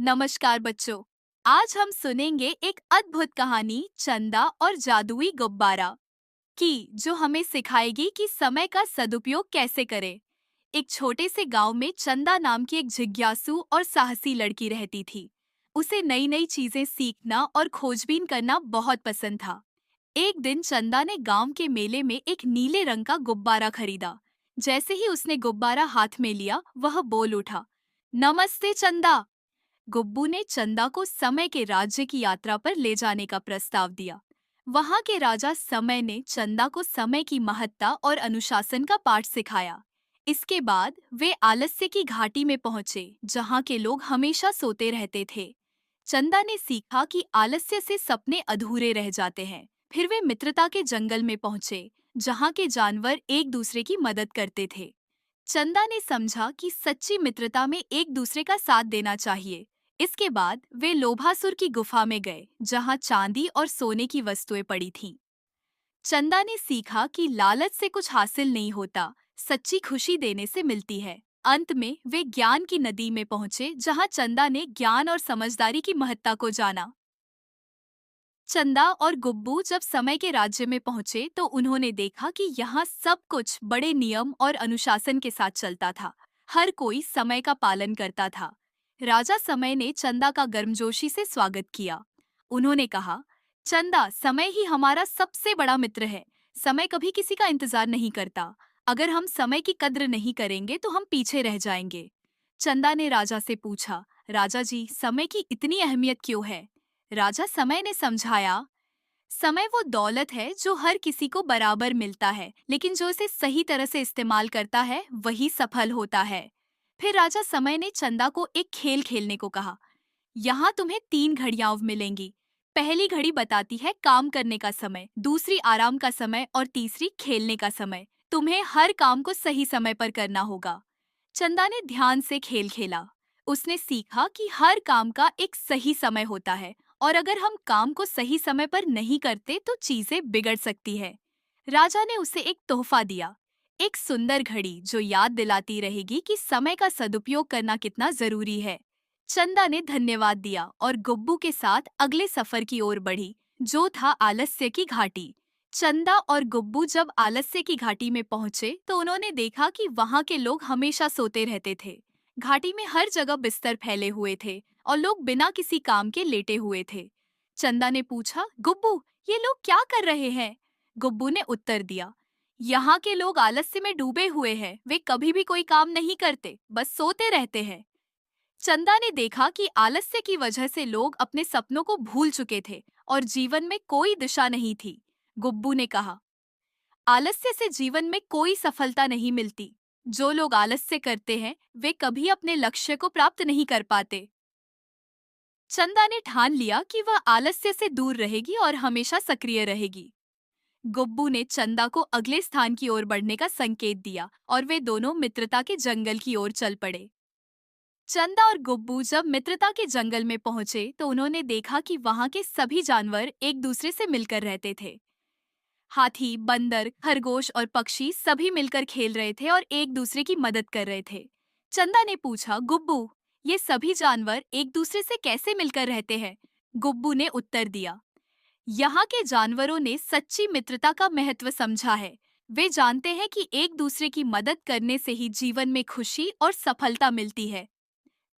नमस्कार बच्चों। आज हम सुनेंगे एक अद्भुत कहानी चंदा और जादुई गुब्बारा की, जो हमें सिखाएगी कि समय का सदुपयोग कैसे करें। एक छोटे से गांव में चंदा नाम की एक जिज्ञासु और साहसी लड़की रहती थी। उसे नई नई चीजें सीखना और खोजबीन करना बहुत पसंद था। एक दिन चंदा ने गांव के मेले में एक नीले रंग का गुब्बारा खरीदा। जैसे ही उसने गुब्बारा हाथ में लिया, वह बोल उठा, नमस्ते चंदा। गुब्बू ने चंदा को समय के राज्य की यात्रा पर ले जाने का प्रस्ताव दिया। वहां के राजा समय ने चंदा को समय की महत्ता और अनुशासन का पाठ सिखाया। इसके बाद वे आलस्य की घाटी में पहुंचे, जहां के लोग हमेशा सोते रहते थे। चंदा ने सीखा कि आलस्य से सपने अधूरे रह जाते हैं। फिर वे मित्रता के जंगल में पहुंचे, जहां के जानवर एक दूसरे की मदद करते थे। चंदा ने समझा कि सच्ची मित्रता में एक दूसरे का साथ देना चाहिए। इसके बाद वे लोभासुर की गुफा में गए, जहां चांदी और सोने की वस्तुएं पड़ी थीं। चंदा ने सीखा कि लालच से कुछ हासिल नहीं होता, सच्ची खुशी देने से मिलती है। अंत में वे ज्ञान की नदी में पहुंचे, जहां चंदा ने ज्ञान और समझदारी की महत्ता को जाना। चंदा और गुब्बू जब समय के राज्य में पहुंचे तो उन्होंने देखा कि यहाँ सब कुछ बड़े नियम और अनुशासन के साथ चलता था। हर कोई समय का पालन करता था। राजा समय ने चंदा का गर्मजोशी से स्वागत किया। उन्होंने कहा, चंदा, समय ही हमारा सबसे बड़ा मित्र है। समय कभी किसी का इंतजार नहीं करता। अगर हम समय की कद्र नहीं करेंगे तो हम पीछे रह जाएंगे। चंदा ने राजा से पूछा, राजा जी, समय की इतनी अहमियत क्यों है? राजा समय ने समझाया, समय वो दौलत है जो हर किसी को बराबर मिलता है, लेकिन जो इसे सही तरह से इस्तेमाल करता है वही सफल होता है। फिर राजा समय ने चंदा को एक खेल खेलने को कहा। यहाँ तुम्हें 3 घड़ियां मिलेंगी। पहली घड़ी बताती है काम करने का समय, दूसरी आराम का समय और तीसरी खेलने का समय। तुम्हें हर काम को सही समय पर करना होगा। चंदा ने ध्यान से खेल खेला। उसने सीखा कि हर काम का एक सही समय होता है, और अगर हम काम को सही समय पर नहीं करते तो चीजें बिगड़ सकती है। राजा ने उसे एक तोहफा दिया, एक सुंदर घड़ी जो याद दिलाती रहेगी कि समय का सदुपयोग करना कितना जरूरी है। चंदा ने धन्यवाद दिया और गुब्बू के साथ अगले सफर की ओर बढ़ी, जो था आलस्य की घाटी। चंदा और गुब्बू जब आलस्य की घाटी में पहुंचे तो उन्होंने देखा कि वहां के लोग हमेशा सोते रहते थे। घाटी में हर जगह बिस्तर फैले हुए थे और लोग बिना किसी काम के लेटे हुए थे। चंदा ने पूछा, गुब्बू, ये लोग क्या कर रहे हैं? गुब्बू ने उत्तर दिया, यहाँ के लोग आलस्य में डूबे हुए हैं। वे कभी भी कोई काम नहीं करते, बस सोते रहते हैं। चंदा ने देखा कि आलस्य की वजह से लोग अपने सपनों को भूल चुके थे और जीवन में कोई दिशा नहीं थी। गुब्बू ने कहा, आलस्य से जीवन में कोई सफलता नहीं मिलती। जो लोग आलस्य करते हैं वे कभी अपने लक्ष्य को प्राप्त नहीं कर पाते। चंदा ने ठान लिया कि वह आलस्य से दूर रहेगी और हमेशा सक्रिय रहेगी। गुब्बू ने चंदा को अगले स्थान की ओर बढ़ने का संकेत दिया और वे दोनों मित्रता के जंगल की ओर चल पड़े। चंदा और गुब्बू जब मित्रता के जंगल में पहुंचे तो उन्होंने देखा कि वहां के सभी जानवर एक दूसरे से मिलकर रहते थे। हाथी, बंदर, खरगोश और पक्षी सभी मिलकर खेल रहे थे और एक दूसरे की मदद कर रहे थे। चंदा ने पूछा, गुब्बू, ये सभी जानवर एक दूसरे से कैसे मिलकर रहते हैं? गुब्बू ने उत्तर दिया, यहाँ के जानवरों ने सच्ची मित्रता का महत्व समझा है। वे जानते हैं कि एक दूसरे की मदद करने से ही जीवन में खुशी और सफलता मिलती है।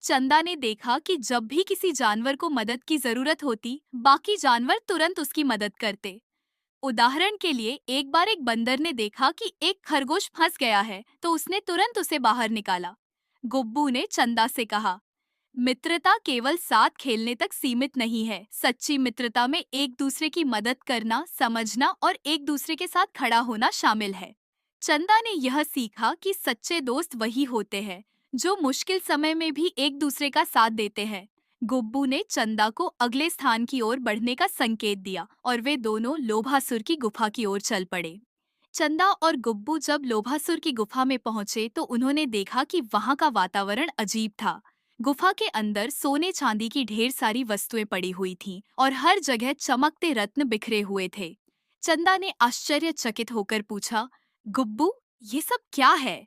चंदा ने देखा कि जब भी किसी जानवर को मदद की जरूरत होती, बाकी जानवर तुरंत उसकी मदद करते। उदाहरण के लिए, एक बार एक बंदर ने देखा कि एक खरगोश फंस गया है, तो उसने तुरंत उसे बाहर निकाला। गुब्बू ने चंदा से कहा, मित्रता केवल साथ खेलने तक सीमित नहीं है। सच्ची मित्रता में एक दूसरे की मदद करना, समझना और एक दूसरे के साथ खड़ा होना शामिल है। चंदा ने यह सीखा कि सच्चे दोस्त वही होते हैं जो मुश्किल समय में भी एक दूसरे का साथ देते हैं। गुब्बू ने चंदा को अगले स्थान की ओर बढ़ने का संकेत दिया और वे दोनों लोभासुर की गुफा की ओर चल पड़े। चंदा और गुब्बू जब लोभासुर की गुफा में पहुंचे तो उन्होंने देखा कि वहां का वातावरण अजीब था। गुफा के अंदर सोने चांदी की ढेर सारी वस्तुएं पड़ी हुई थीं और हर जगह चमकते रत्न बिखरे हुए थे। चंदा ने आश्चर्यचकित होकर पूछा, गुब्बू, ये सब क्या है?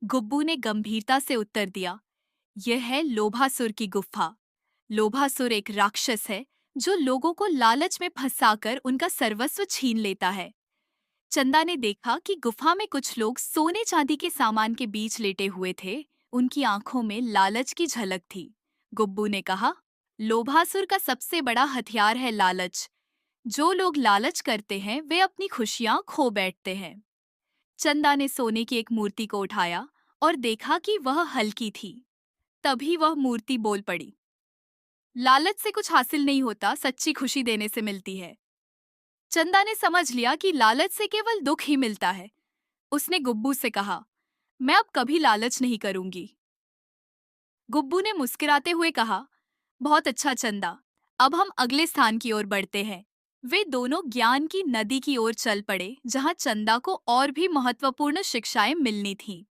गुब्बू ने गंभीरता से उत्तर दिया, यह है लोभासुर की गुफा। लोभासुर एक राक्षस है जो लोगों को लालच में फंसाकर उनका सर्वस्व छीन लेता है। चंदा ने देखा कि गुफा में कुछ लोग सोने चांदी के सामान के बीच लेटे हुए थे। उनकी आंखों में लालच की झलक थी। गुब्बू ने कहा, लोभासुर का सबसे बड़ा हथियार है लालच। जो लोग लालच करते हैं वे अपनी खुशियां खो बैठते हैं। चंदा ने सोने की एक मूर्ति को उठाया और देखा कि वह हल्की थी। तभी वह मूर्ति बोल पड़ी, लालच से कुछ हासिल नहीं होता, सच्ची खुशी देने से मिलती है। चंदा ने समझ लिया कि लालच से केवल दुख ही मिलता है। उसने गुब्बू से कहा, मैं अब कभी लालच नहीं करूंगी। गुब्बू ने मुस्कुराते हुए कहा, बहुत अच्छा चंदा, अब हम अगले स्थान की ओर बढ़ते हैं। वे दोनों ज्ञान की नदी की ओर चल पड़े, जहां चंदा को और भी महत्वपूर्ण शिक्षाएं मिलनी थीं।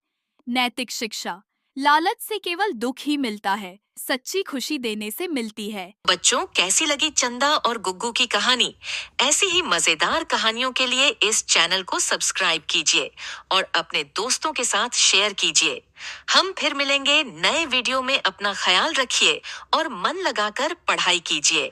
नैतिक शिक्षा, लालच से केवल दुख ही मिलता है, सच्ची खुशी देने से मिलती है। बच्चों, कैसी लगी चंदा और गुग्गू की कहानी? ऐसी ही मजेदार कहानियों के लिए इस चैनल को सब्सक्राइब कीजिए और अपने दोस्तों के साथ शेयर कीजिए। हम फिर मिलेंगे नए वीडियो में। अपना ख्याल रखिए और मन लगाकर पढ़ाई कीजिए।